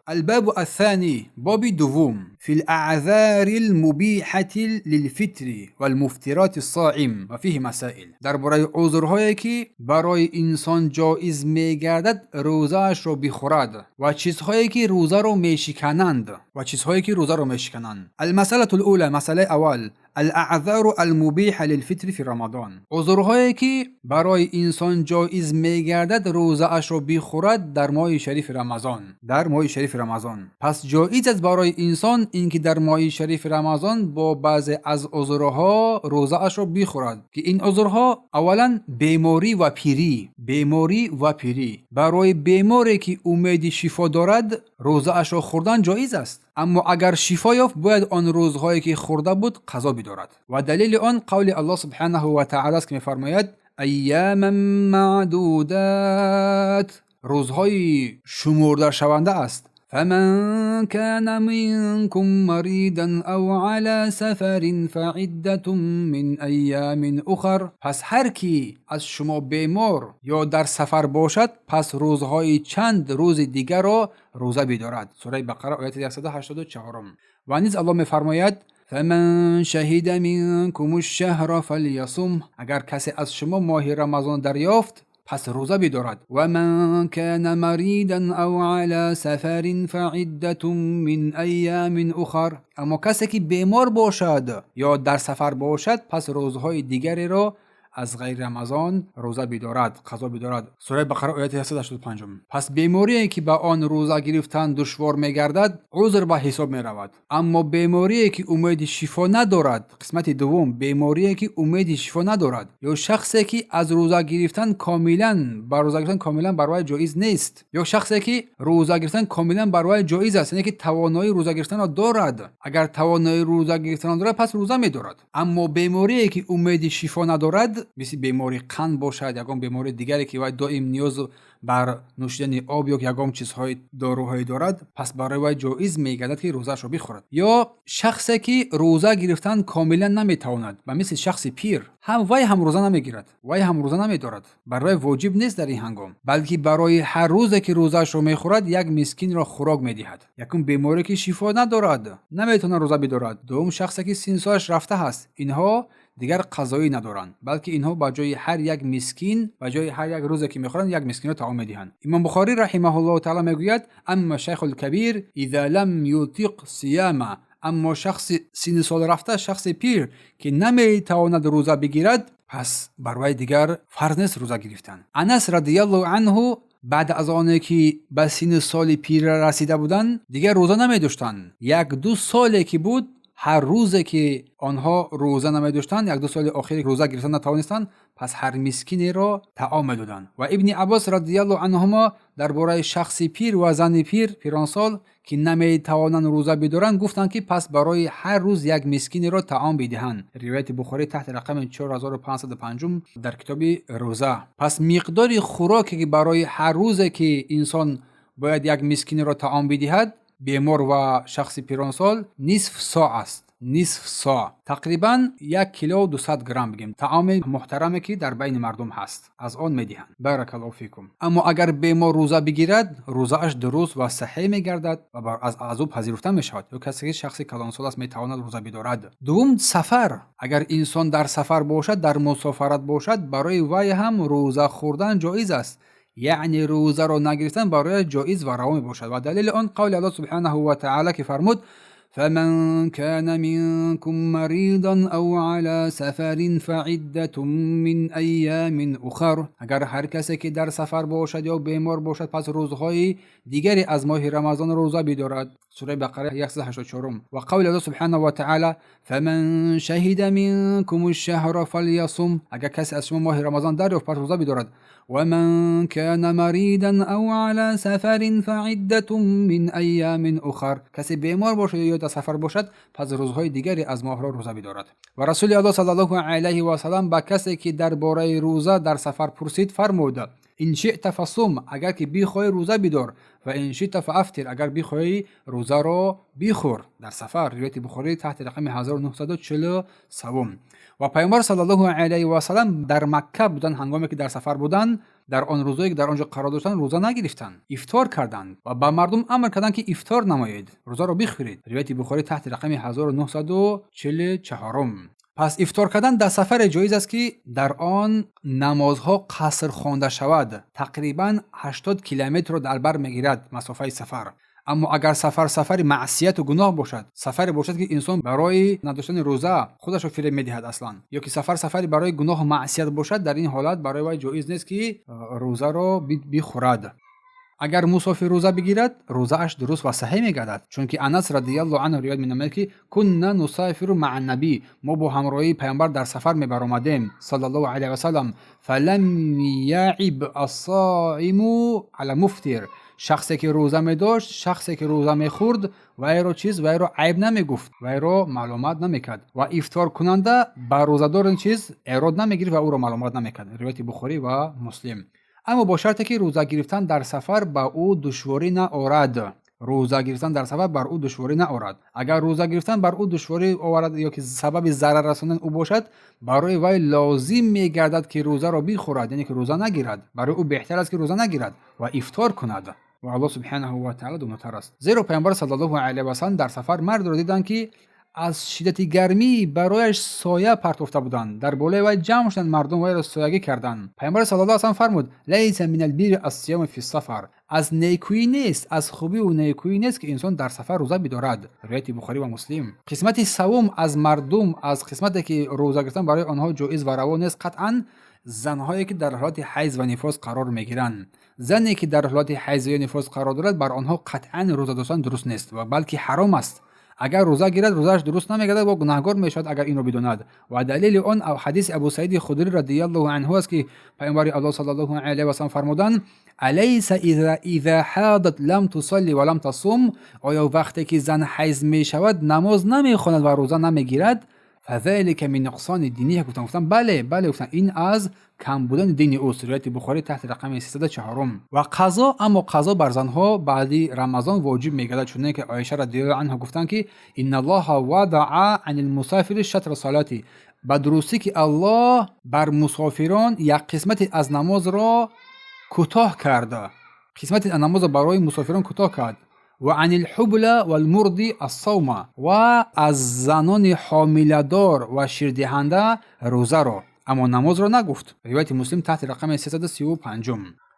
الباب الثاني، باب دوم، في الاعذار المبیحة للفطر والمفطرات الصائم و فيه مسائل. درباره عذرهایی که برای انسان جایز میگردد روزه‌اش را بخورد و چیزهایی که روزه را میشکنند المسألة الاولى، مسئله اول، الاعذار المبیحة للفطر في رمضان، عذرهایی که برای انسان جایز میگردد روزه اش را بخورد در ماه شریف رمضان. پس جایز است برای انسان اینکه در ماه شریف رمضان با بعضی از عذرها روزه اش را بخورد که این عذرها اولا بیماری و پیری. برای بیماری که امید شفا دارد روزه اش را خوردن جایز است، اما اگر شفا یافت باید آن روزهایی که خورده بود قضا بدارد. و دلیل آن قول الله سبحانه و تعالی است که می‌فرماید ایاما معدودات، روزهای شمرده شونده است. فمن كان منكم مريضا او على سفر فعدة من ایام اخر، پس هر کی از شما بیمار یا در سفر باشد پس روزهای چند روز دیگر را روزه بدارد. سوره بقره آیه 184. و نیز الله میفرماید فمن شهد منكم الشهر فليصم، اگر کسی از شما ماه رمضان دریافت پس روزه بدارد. و من کان مریضا او علی سفر فعدة من ایام اخر، اما کسی که بیمار باشد یا در سفر باشد پس روزهای دیگری را از غیر رمضان روزه بدارد، قضا بدارد. سوره بقره آیه 185. پس بیماری که به آن روزه گرفتن دشوار میگردد عذر به حساب می رود، اما بیماری که امید شفا ندارد، قسمت دوم، بیماری که امید شفا ندارد یا شخصی که از روزه گرفتن کاملا برای جایز نیست، یا شخصی که روزه گرفتن کاملا برای جایز است، یعنی که توانایی روزه گرفتن را دارد، اگر توانایی روزه گرفتن دارد پس روزه می‌دارد. اما بیماری که امید شفا ندارد، مثل بیماری قند باشد یا بیماری دیگری که وای دائم نیاز بر نوشیدن آب یا یگام چیزهای داروهایی دارد، پس برای وای جایز میگردد که روزه‌اش را بخورد. یا شخصی که روزه گرفتن کاملا نمیتواند، و مثل شخص پیر، هم روزه نمیگیرد، هم روزه نمیدارد، برای واجب نیست در این هنگام، بلکه برای هر روزی که روزه‌اش را میخورد یک مسکین را خوراک میدهد. یکم بیماری که شفا ندارد نمیتونه روزه بدارد. دوم شخصی که سن سالش رفته است، اینها دیگر قضایی ندارند، بلکه اینها با جای هر یک مسکین، با جای هر یک روزی که میخورند یک مسکین را طعام میدهند. امام بخاری رحمه الله تعالی میگوید اما شیخ الکبیر اذا لم یطیق صیام، اما شخص سن سال رفته، شخص پیر که نمیتواند روزه بگیرد پس بر وی دیگر فرض نیست روزه گرفتن. انس رضی الله عنه بعد از آنه که به سن سال پیر رسیده بودند دیگر روزه نمیداشتند. 1-2 سالی که بود هر روزی که آنها روزه نمیداشتند، 1-2 سال آخری روزه گرفتن نتوانستند، پس هر مسکینی را طعام دادند. و ابن عباس رضی الله عنهما درباره شخص پیر و زن پیرانسال که نمیتوانند روزه بدارند گفتند که پس برای هر روز یک مسکینی را طعام بدهند. روایت بخاری تحت رقم 4505 در کتاب روزه. پس مقدار خوراکی که برای هر روزی که انسان باید یک مسکینی را طعام بدهد بیمار و شخص پیرانسال نصف ساعت است. نصف ساعت تقریبا 1 کیلو 200 گرم بگیم طعام محترمی که در بین مردم هست از آن میدهند. بارک الله فیکم. اما اگر بیمار روزه بگیرد روزه‌اش درست و صحیح میگردد و از او پذیرفته میشود. یا کسی که شخص کلانسال است میتواند روزه بدارد. دوم سفر، اگر انسان در سفر باشد، در مسافرت باشد، برای وی هم روزه خوردن جایز است، یعنی روزه را نگرفتن برای جایز و روا باشد. و دلیل آن قول الله سبحانه و تعالی که فرمود فمن كان منكم مريضا او على سفر فعدة من ایام اخر، اگر هر کسی که در سفر باشد یا بیمار باشد پس روزهای دیگری از ماه رمضان روزه بدارد. سوره بقره 184. و قول الله سبحانه و تعالی فمن شهد منكم الشهر فليصم، اگر کسی از شما ماه رمضان دریافت پس روزه بدارد. و من كان مريضا او على سفر فعدة من ایام اخر، کسی بیمار باشد یا در سفر باشد پس روزهای دیگری از ماه را روزه بدارد. و رسول الله صلی الله علیه و سلم با کسی که درباره روزه در سفر پرسید فرمود این شئت فصوم، اگر که بخواهی روزه بدار، و این شئت فافطر، اگر بخواهی روزه را بخور. در سفر، روایت بخاری تحت رقم 1943. و پیامبر صلی الله علیه و سلم در مکه بودن، هنگامی که در سفر بودن، در آن روزایی که در آنجا قرار داشتن روزه نگرفتند، افطار کردند و به مردم امر کردند که افطار نمایید، روزه را بخورید. روایت بخاری تحت رقم 1944. پس افطار کردن در سفر جایز است که در آن نمازها قصر خوانده شود. تقریبا 80 کیلومتر را در بر میگیرد مسافه سفر. اما اگر سفر معصیت و گناه باشد، سفر باشد که انسان برای نداشتن روزه خودش را فریب میدهد اصلا، یا که سفر برای گناه و معصیت باشد، در این حالت برای وی جایز نیست که روزه را بخورد. اگر مسافر روزه بگیرد، روزه اش درست و صحیح میگردد، چون که انس رضی الله عنه روایت می‌نماید که کنا نسافر مع النبی، ما با همراهی پیامبر در سفر میبرآمدیم صلی الله علیه و سلم، فلم یعب الصائم علی المفطر، شخصی که روزه می‌داشت، شخصی که روزه می‌خورد، وی را عیب نمیگفت، وی را معلومات نمیکرد، و افطار کننده با روزه‌دار این چیز ایراد نمیگرفت و او را معلومات نمیکرد. روایت بخاری و مسلم. اما با شرطی که روزه گرفتن در سفر با او دشواری نآورد. روزه گرفتن در سفر بر او دشواری نآورد. اگر روزه گرفتن بر او دشواری آورد یا که سبب ضرر رساندن او باشد، برای وی لازم میگردد که روزه را بخورد، یعنی که روزه نگیرد. برای او بهتر است که روزه نگیرد و افطار کند. و الله سبحانه و تعالی دوناتر است. زیرا پیامبر صلی الله علیه و سلم در سفر مرد را دیدند که از شدت گرمی برایش سایه پرتافته بودند. در بالای وی جمع شدند، مردم وی را سایگی کردند. پیامبر صلی الله علیه و سلم فرمود: لیس من البر الصیام فی السفر، از نیکویی نیست، از خوبی و نیکویی نیست که انسان در سفر روزه بدارد. روایت بخاری و مسلم. قسمت سوم از مردم، از قسمتی که روزه گرفتن برای آنها جایز و روا نیست، قطعا زنهایی که در حالت حیض و نفاس قرار میگیرند. زنی که در حالت حیض و نفاس قرار دارد، بر آنها قطعا روزه داشتن درست نیست و بلکه حرام است. اگر روزه گیرد، روزش درست نمیگردد و گناهکار میشود اگر این را بداند. و دلیل آن حدیث ابو سعید خدری رضی الله عنه است که پیامبر الله صلی الله علیه و سلم فرمودند: الیس اذا حاضت لم تصلی و لم تصوم، آیا وقتی که زن حیض میشود نماز نمیخواند و روزه نمیگیرد؟ فذلك من نقصان دینی. گفتم بله گفتم این از کم بودن دین اوست. روایت بخاری تحت رقم 304. و قضا، اما قضا بر زنها بعد رمضان واجب میگردد، چون که عایشه رضی الله عنها گفتند که ان الله وضع عن المسافر شطر صلاتی، به درستی که الله بر مسافران یک قسمت از نماز را کوتاه کرده، قسمت از نماز برای مسافران کوتاه کرد. و عن الحبل والمرض الصوم، و از زنان حامله دار و شیردهنده روزه را، اما نماز را نگفت. روایت مسلم تحت رقم 335.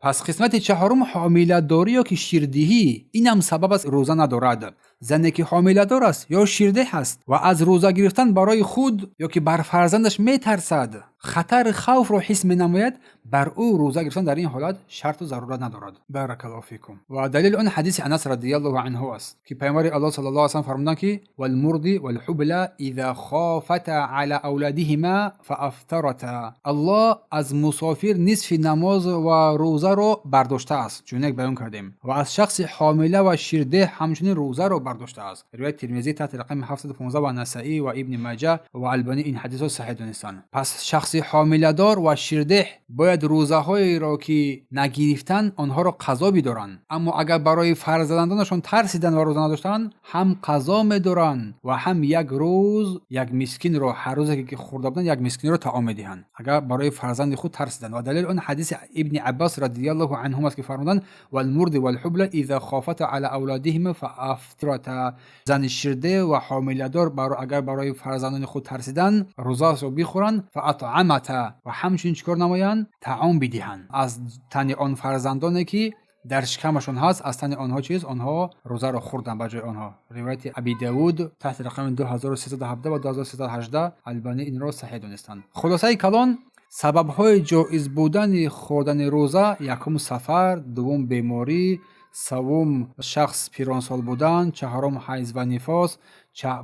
پس قسمت چهارم حامله داری یا که شیردهی، این هم سبب از روزه ندارد. زنی که حامله دار است یا شیرده است و از روزه گرفتن برای خود یا که بر فرزندش میترسد، خطر خوف را حس می‌نماید، بر او روزه گرفتن در این حالت شرط و ضرورت ندارد. بارک الله فیکم. و دلیل آن حدیث انس رضی الله عنه است که پیامبر الله صلی الله علیه و سلم فرمودند که والمرض والحبل اذا خافتا علی اولادهما فافطرتا، الله از مسافر نصف نماز و روزه را برداشته است، چون یک بیان کردیم، و از شخص حامله و شیرده همچنین روزه را برداشته است. روایت ترمذی تحت رقم 715 و نسائی و ابن ماجه و البانی این حدیث را صحیح دانستند. پس شخص حامله دار و شیرده باید روزه های را که نگرفتن آنها را قضا بدارند، اما اگر برای فرزندانشان ترسیدن و روزه نداشتن، هم قضا میدارند و هم یک روز یک مسکین را، هر روزی که خورده بودن یک مسکین را طعام میدهند اگر برای فرزند خود ترسیدن. و دلیل آن حدیث ابن عباس رضی الله عنهما است که فرمودند والمرض والحبل اذا خافتا علی اولادهما فافطرتا، زن شیرده و حامله دار اگر برای فرزندان خود ترسیدن، روزه را بخورند، فاطعمتا، و همچنین چیکار نمایند؟ طعام بدهند از تن آن فرزندانی که در شکمشون هست، از تن آنها آنها روزه را خوردن بجای آنها. روایت ابی داود تحت رقم 2317 و 2318، البانی این را صحیح دانستند. خلاصه کلام: سبب‌های جایز بودن خوردن روزه: یکم سفر، دوم بیماری، سوم شخص پیرانسال بودن، چهارم حیض و نفاس،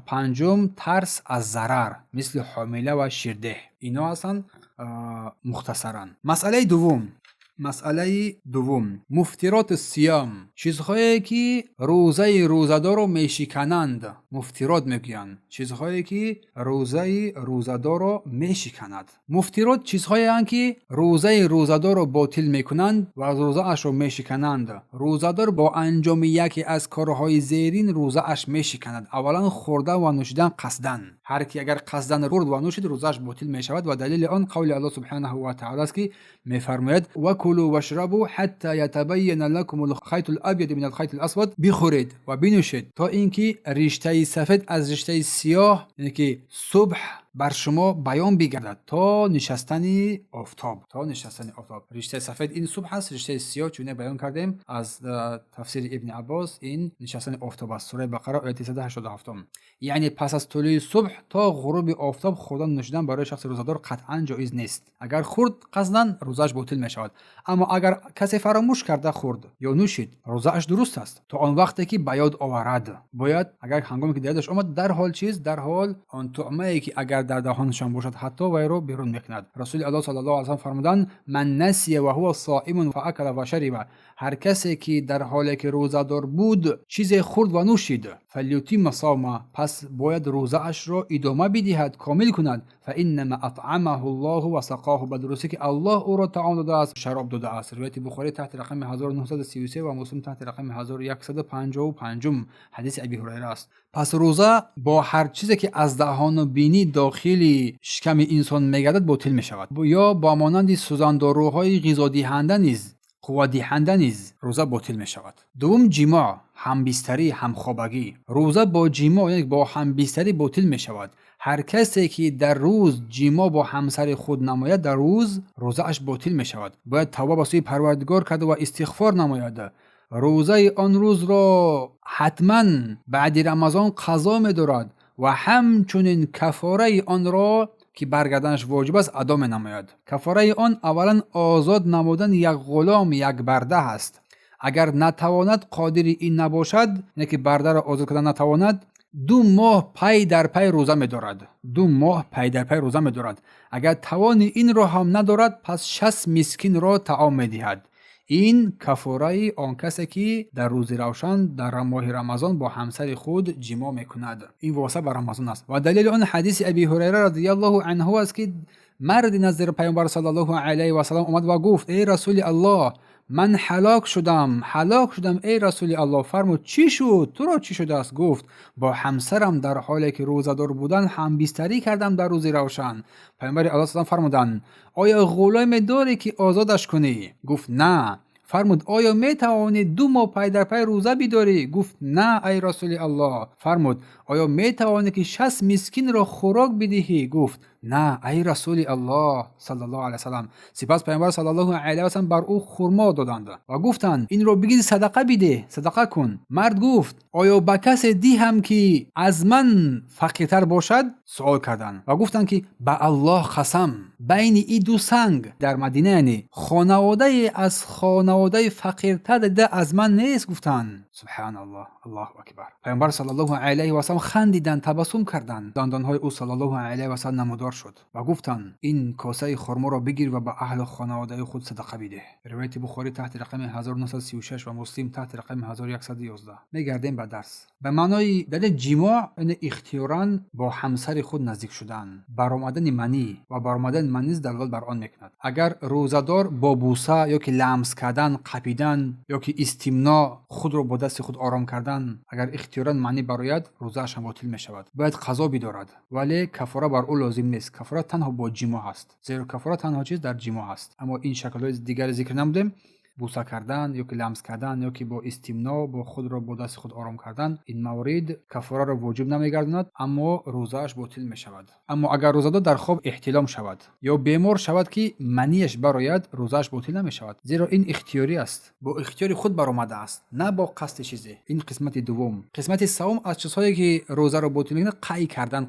پنجم ترس از ضرر مثل حامله و شیرده. اینا هستند مختصرا. مسئله دوم: مسئله دوم، مفترات الصیام، چیزهایی که روزه روزدار رو میشکنند. مفترات میگن چیزهایی که روزه روزدار رو میشکند. مفترات چیزهایی هستند که روزه روزدار رو باطل میکنند و روزه اش رو میشکنند. روزدار با انجام یکی از کارهای زیرین روزه اش میشکند. اولا خوردن و نوشیدن قصدن. هر کی اگر قصدن خورد و نوشید روزش باطل میشود و دلیل آن قول الله سبحانه و تعالی است که میفرماید و کلوا واشربوا حتی یتبین لكم الخيط الابيض من الخيط الاسود. بخورید و بنوشید تا اینکه رشته سفید از رشته سیاه، یعنی که صبح بر شما بیان بگردد تا نشستن آفتاب. رشته سفید این صبح است، رشته سیاه چونه بیان کردیم از تفسیر ابن عباس این نشستن آفتاب است. سوره بقره آیه 387. یعنی پس از طلوع صبح تا غروب آفتاب خوردن نوشیدن برای شخص روزدار قطعا جایز نیست. اگر خورد قصدن روزش باطل می شود، اما اگر کسی فراموش کرده خورد یا نوشید روزش درست است تا آن وقتی که به یاد آورد. باید اگر هنگامی که یادش آمد در حال آن طعمه‌ای که اگر در دهانشان باشد حتی وی رو بیرون میکند. رسول الله صلی الله علیه و سلم فرمودند من نسی و هو صائم فاکل و شرب. هر کسی که در حالی که روزدار بود چیزی خورد و نوشید فلیتیم صومه، پس باید روزه اش را ادامه بدهد، کامل کند. فانما اطعمه الله و سقاه، بدرستی که الله او را طعام داده است، شراب داده است. روایت بخاری تحت رقم 1933 و مسلم تحت رقم 1155 حدیث ابی هریره است. پس روزه با هر چیزی که از دهان و بینی داخل شکم انسان میگردد باطل می شود، یا با مانند سوزانداروهای غذا دهنده نیز قوت دهنده نیز روزه باطل می شود. دوم، جماع، همبستری، همخوابگی. روزه با جماع یعنی با همبستری باطل می شود. هر کسی که در روز جماع با همسر خود نماید در روزه اش باطل می شود. باید توبه به سوی پروردگار کرده و استغفار نماید. روزه آن روز را حتما بعد رمضان قضا می دارد و همچنین کفاره آن را که برگردنش واجب است ادا می نماید. کفاره آن اولا آزاد نمودن یک غلام یک برده است. اگر نتواند قادر این نباشد، نه که برده را آزاد کردن نتواند، 2 ماه پی در پی روزه می دارد. 2 ماه پی در پی روزه می دارد. اگر توان این را هم ندارد پس 60 مسکین را طعام می دهد. این کفاره آن کسی که در روز روشن در ماه رمضان با همسر خود جماع میکند. این واسه بر رمضان است و دلیل آن حدیث ابی هریره رضی الله عنه است که مرد نزد پیامبر صلی الله علیه و سلم اومد و گفت ای رسول الله من هلاک شدم ای رسول الله. فرمود چی شد؟ تو را چی شده است؟ گفت با همسرم در حالی که روزدار بودن هم بستری کردم در روز روشن. پیامبر الله صلی الله فرمودند آیا غلام داری که آزادش کنی؟ گفت نه. فرمود آیا می توانی 2 ماه پی در پی روزه بداری؟ گفت نه ای رسول الله. فرمود آیا می توانی که 60 مسکین را خوراک بدهی؟ گفت نه ای رسول الله صلی الله علیه و سلم. سپس پیامبر صلی الله علیه و سلم بر او خرما دادند و گفتند این را بگیر صدقه بده، صدقه کن. مرد گفت آیا به کسی دهم که از من فقیرتر باشد؟ سوال کردند و گفتند که به الله قسم بین این 2 سنگ در مدینه یعنی خانواده از خانواده فقیرتر ده از من نیست. گفتند سبحان الله، الله اکبر. پیامبر صلی الله علیه و سلم خندیدند، تبسم کردند. دندانهای او صلی الله علیه و سلم نمودار شد و گفتند این کاسه خرما را بگیر و به اهل خانواده خود صدقه بده. روایت بخاری تحت رقم 1936 و مسلم تحت رقم 1111. میگردیم به درس. به معنای در جماع یعنی اختیاراً با همسر خود نزدیک شدن، برآمدن منی و برآمدن منی دلالت بر آن میکند. اگر روزدار با بوسه یا که لمس کردن، قپیدن یا که استمناء خود را با دست خود آرام کردن، اگر اختیاراً منی برآید روزه‌اش باطل می شود. باید قضا بدارد ولی کفاره بر او لازم نیست. کفاره تنها با جماع است، زیرا کفاره تنها چیز در جماع است. اما این شکل‌های دیگر ذکر نمودیم، بوسه کردن یا که لمس کردن یا که با استمناء با خود را با دست خود آرام کردن، این موارد کفاره را واجب نمیگرداند اما روزه‌اش باطل می شود. اما اگر روزدار در خواب احتلام شود یا بیمار شود که منیش برآید، روزه‌اش باطل نمی شود، زیرا این اختیاری است، با اختیار خود برآمده است، نه با قصد چیزی. این قسمت دوم. قسمت سوم از چیزهایی که روزه را باطل می‌کند قی کردن،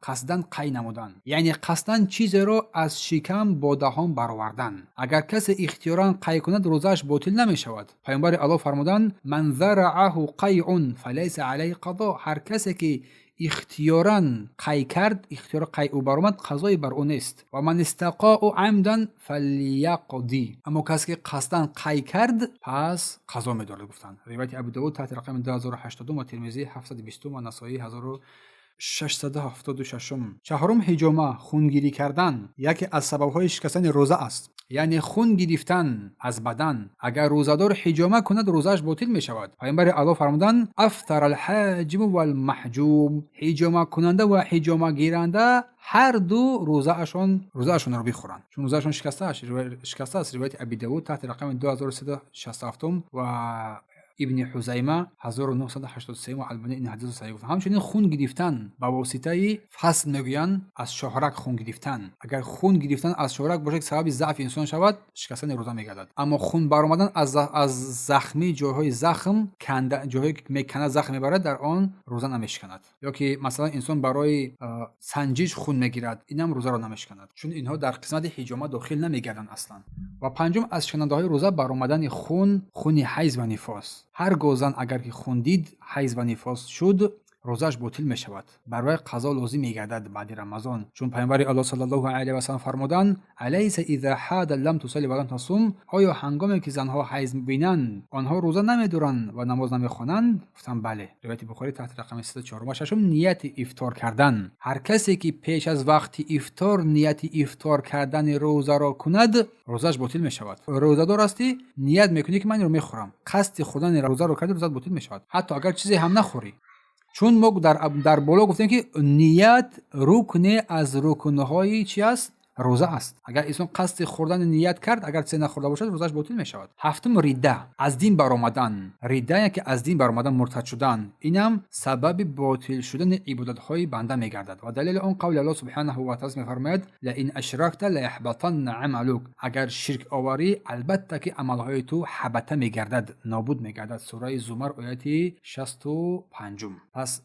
قصدن قی نمودن، یعنی قصدن چیزی را از شکم با دهان برآوردن. اگر کسی اختیاراً قی کند روزه‌اش باطل نمی شود. پیامبر الله فرمودند من ذرعه قیع فلیس علیه قضا. هر کسی که اختیاراً قی کرد، اختیار قی او برآمد، قضای بر او نیست. و من استقاء عمدا فلیقضی، اما کسی که قصداً قی کرد پس قضا می‌دارد. گفتن روایت ابو داود تحت رقم 2080 و ترمذی 720 و نسائی 1676. چهارم حجامه، خونگیری کردن، یکی از سبب‌های شکستن روزه است. یعنی خون گرفتن از بدن. اگر روزدار حجامه کند روزش باطل می شود. پیامبر الله فرمودند افطر الحاجم و المحجوم، حجامه کننده و حجامه گیرنده هر دو روزهشون رو بخورند، چون روزهشون شکسته است. روایت ابی داود تحت رقم 2367 و ابن حزیمه 1983 و البانی این حدیث رو صحیح گفت. همچنین خون گرفتن به واسطه فصل میگویند از شهرک خون گرفتن. اگر خون گرفتن از شهرک باشه که سبب ضعف انسان شود، شکستن روزه میگردد. اما خون برآمدن از زخمی، جاهای زخم کنده، جاهایی که میکنه زخم میبرد، در آن روزه نمیشکند. یا که مثلا انسان برای سنجش خون میگیرد، اینم روزه رو نمیشکند، چون اینها در قسمت حجامه داخل نمیگردن اصلا. و پنجم از شکننده های روزه برآمدن خون حیض و نفاس. هر زن اگر که خون دید، حیض و نفاس شد، روزش باطل می شود. برای قضا لازم می گردد بعد رمضان، چون پیامبر الله صلی الله علیه و سلم فرمودند الیس اذا حاد لم تصلی ولم تصوم، آیا هنگامی که زنها حیض می‌بینند آنها روزه نمی‌دارند و نماز نمی‌خوانند؟ گفتم بله. روایت بخاری تحت رقم 304. و ششم نیت افطار کردن. هر کسی که پیش از وقت افطار نیت افطار کردن روزه را کند، روزش باطل می شود. روزه‌دار هستی، نیت می‌کنی که من رو می‌خورم، قصد خوردن روزه رو کردی، روزت باطل می شود، حتی اگر چیزی هم نخوری. چون ما در بالا گفتیم که نیت رکن از رکنهای چی است؟ روزه است. اگر انسان قصد خوردن نیت کرد، اگر چیزی نخورده باشد، روزش باطل می شود. هفتم ریده، از دین برآمدن. ریده که از دین برآمدن، مرتد شدن، اینم سبب باطل شدن عبادت های بنده می گردد. و دلیل اون قول الله سبحانه و تعالی می فرماید لئن اشرکت لیحبطن عملک، اگر شرک آوری البته که عمل های تو حبطه می گردد، نابود می گردد. سوره زمر آیه 65. پس